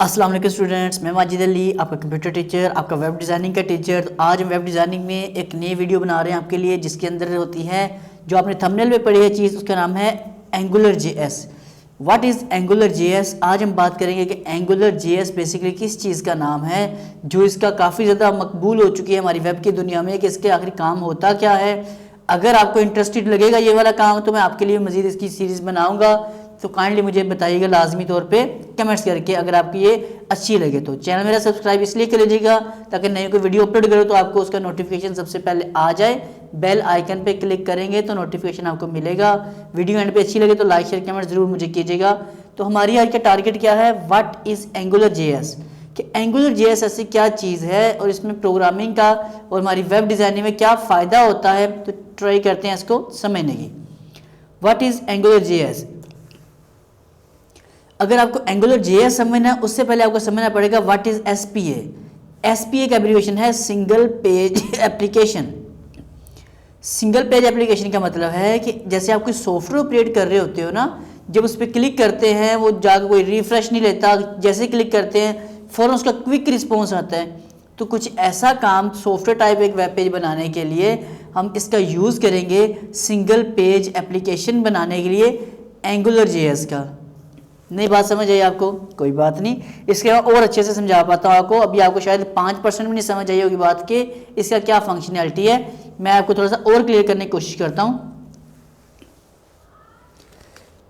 अस्सलाम वालेकुम स्टूडेंट्स, मैं माजिद अली, आपका कंप्यूटर टीचर, आपका वेब डिज़ाइनिंग का टीचर। तो आज हम वेब डिज़ाइनिंग में एक नई वीडियो बना रहे हैं आपके लिए, जिसके अंदर होती है जो आपने थंबनेल में पढ़ी है चीज़, उसका नाम है angular JS. What is angular JS? आज हम बात करेंगे कि एंगुलर जेएस बेसिकली किस चीज़ का नाम है, जो इसका काफ़ी ज़्यादा मकबूल हो चुकी है हमारी वेब की दुनिया में, कि इसके आखिर काम होता क्या है। अगर आपको इंटरेस्टेड लगेगा ये वाला काम, तो मैं आपके लिए मज़ीद इसकी सीरीज़ बनाऊँगा। तो काइंडली मुझे बताइएगा लाजमी तौर पे कमेंट्स करके, अगर आपकी ये अच्छी लगे तो। चैनल मेरा सब्सक्राइब इसलिए कर लीजिएगा ताकि नई कोई वीडियो अपलोड करो तो आपको उसका नोटिफिकेशन सबसे पहले आ जाए। बेल आइकन पे क्लिक करेंगे तो नोटिफिकेशन आपको मिलेगा। वीडियो एंड पे अच्छी लगे तो लाइक शेयर कमेंट जरूर मुझे कीजिएगा। तो हमारी आज का टारगेट क्या है? व्हाट इज़ एंगुलर जेएस, कि एंगुलर जेएस ऐसी क्या चीज़ है और इसमें प्रोग्रामिंग का और हमारी वेब डिज़ाइनिंग में क्या फ़ायदा होता है। तो ट्राई करते हैं इसको समझने की। What is angular JS? अगर आपको एंगुलर जेएस समझना है, उससे पहले आपको समझना पड़ेगा व्हाट इज एसपीए। एसपीए का एब्रिविएशन है single page application. Single page application का मतलब है कि जैसे आप कोई सॉफ्टवेयर ऑपरेट कर रहे होते हो ना, जब उस पर क्लिक करते हैं वो जाकर कोई रिफ्रेश नहीं लेता, जैसे क्लिक करते हैं फ़ौरन उसका क्विक रिस्पॉन्स आता है। तो कुछ ऐसा काम सॉफ्टवेयर टाइप एक वेब पेज बनाने के लिए हम इसका यूज़ करेंगे, सिंगल पेज एप्लीकेशन बनाने के लिए एंगुलर जेएस का। नई बात समझ आई आपको? कोई बात नहीं, इसके और अच्छे से समझा पाता हूँ आपको। अभी आपको शायद 5% भी नहीं समझ आई होगी बात के इसका क्या फंक्शनैलिटी है। मैं आपको थोड़ा सा और क्लियर करने की कोशिश करता हूँ।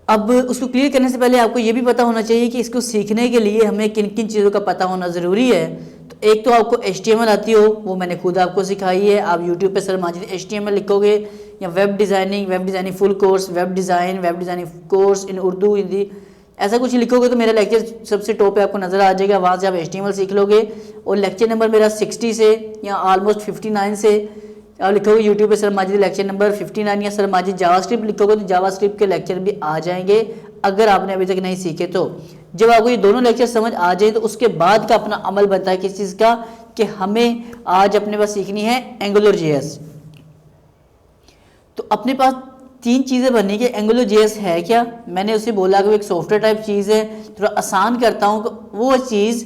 अब उसको क्लियर करने से पहले आपको ये भी पता होना चाहिए कि इसको सीखने के लिए हमें किन किन चीज़ों का पता होना ज़रूरी है। तो एक तो आपको HTML आती हो, वो मैंने खुद आपको सिखाई है। आप YouTube पे सर माजिद HTML लिखोगे, या web designing full course, web designing course in Urdu Hindi, ऐसा कुछ लिखोगे तो मेरा लेक्चर सबसे टॉप पे आपको नज़र आ जाएगा। वहाँ से आप HTML सीख लोगे। और लेक्चर नंबर मेरा 60 से या ऑलमोस्ट 59 से आप लिखोगे यूट्यूब पे सर माजिद लेक्चर नंबर 59, या सर माजिद जावास्क्रिप्ट लिखोगे तो जावास्क्रिप्ट के लेक्चर भी आ जाएंगे, अगर आपने अभी तक नहीं सीखे तो। जब आपको ये दोनों लेक्चर समझ आ जाए तो उसके बाद का अपना अमल बनता है किस चीज़ का, कि हमें आज अपने पास सीखनी है एंगुलर जेएस। तो अपने पास 3 चीज़ें बननी कि एंगुलर जेएस है क्या। मैंने उसे बोला कि एक सॉफ्टवेयर टाइप चीज़ है। थोड़ा आसान करता हूँ कि वो चीज़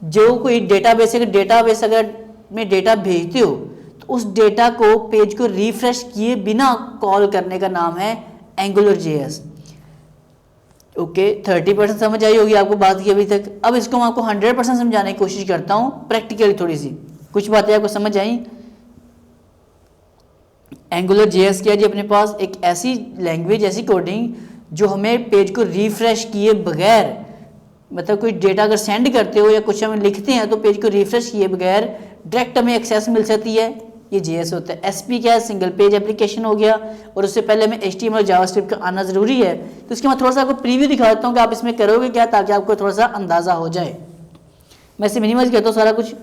जो कोई डेटाबेस है, डेटाबेस अगर में डेटा भेजते हो तो उस डेटा को पेज को रिफ्रेश किए बिना कॉल करने का नाम है एंगुलर जेएस। ओके, 30% समझ आई होगी आपको बात की अभी तक। अब इसको मैं आपको 100% समझाने की कोशिश करता हूँ प्रैक्टिकली। थोड़ी सी कुछ बातें आपको समझ आई। एंगुलर जेएस क्या जी? अपने पास एक ऐसी लैंग्वेज, ऐसी कोडिंग जो हमें पेज को रिफ्रेश किए बगैर, मतलब कोई डेटा अगर सेंड करते हो या कुछ हम लिखते हैं तो पेज को रिफ्रेश किए बगैर डायरेक्ट हमें एक्सेस मिल सकती है, ये जेएस होता है। एसपी क्या है? सिंगल पेज एप्लीकेशन हो गया। और उससे पहले हमें HTML जावास्क्रिप्ट का आना ज़रूरी है। तो इसके मैं थोड़ा सा आपको प्रीव्यू दिखा देता हूँ कि आप इसमें करोगे क्या, ताकि आपको थोड़ा सा अंदाज़ा हो जाए। मैं इसे मिनिमाइज करता हूँ सारा कुछ।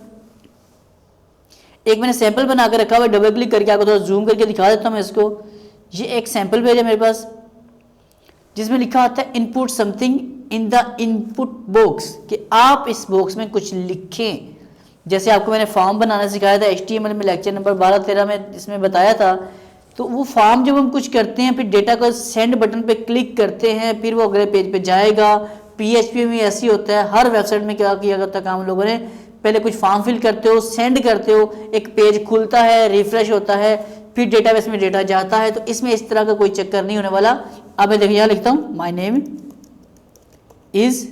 एक मैंने सैंपल बना कर रखा हुआ है, डबल क्लिक करके आपको थोड़ा जूम करके दिखा देता हूँ मैं इसको। ये एक सैंपल पेज है मेरे पास, जिसमें लिखा होता है input something in the input box, कि आप इस बॉक्स में कुछ लिखें। जैसे आपको मैंने फॉर्म बनाना सिखाया था HTML में, लेक्चर नंबर 12-13 में इसमें बताया था। तो वो फॉर्म जब हम कुछ करते हैं, फिर डेटा को सेंड बटन पे क्लिक करते हैं, फिर वो अगले पेज पे जाएगा। PHP में ऐसी होता है, हर वेबसाइट में क्या किया जाता है काम लोगों ने, पहले कुछ फॉर्म फिल करते हो, सेंड करते हो, एक पेज खुलता है, रिफ्रेश होता है, फिर डेटाबेस में डेटा जाता है। तो इसमें इस तरह का कोई चक्कर नहीं होने वाला। अब मैं देखिए यहाँ लिखता हूँ, my name is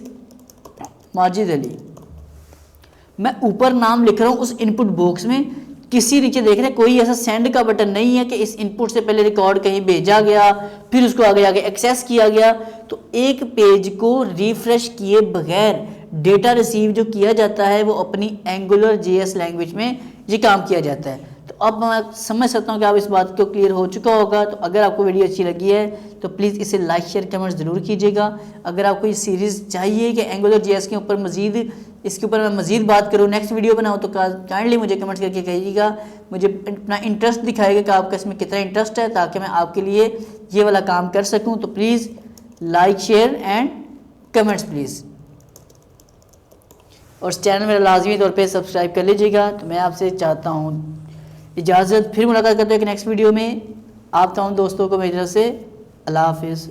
Majid Ali. मैं ऊपर नाम लिख रहा हूँ उस इनपुट बॉक्स में, किसी नीचे देख रहे हैं कोई ऐसा सेंड का बटन नहीं है कि इस इनपुट से पहले रिकॉर्ड कहीं भेजा गया फिर उसको आगे आगे एक्सेस किया गया। तो एक पेज को रिफ्रेश किए बगैर डेटा रिसीव जो किया जाता है वो अपनी एंगुलर जेएस लैंग्वेज में ये काम किया जाता है। तो अब मैं समझ सकता हूँ कि आप इस बात को क्लियर हो चुका होगा। तो अगर आपको वीडियो अच्छी लगी है तो प्लीज़ इसे लाइक शेयर कमेंट ज़रूर कीजिएगा। अगर आपको ये सीरीज़ चाहिए कि एंगुलर जेएस के ऊपर मज़ीद, इसके ऊपर मैं मज़ीद बात करूँ, नेक्स्ट वीडियो बनाऊँ, तो काइंडली मुझे कमेंट्स करके कहिएगा। मुझे अपना इंटरेस्ट दिखाएगा कि आपका इसमें कितना इंटरेस्ट है, ताकि मैं आपके लिए ये वाला काम कर सकूँ। तो please like share and comments please. और चैनल मेरा लाजमी तौर पे सब्सक्राइब कर लीजिएगा। तो मैं आपसे चाहता हूँ इजाज़त, फिर मुलाकात करते हैं एक नेक्स्ट वीडियो में। आप तमाम दोस्तों को मेरी तरफ से अल्लाह हाफिज़।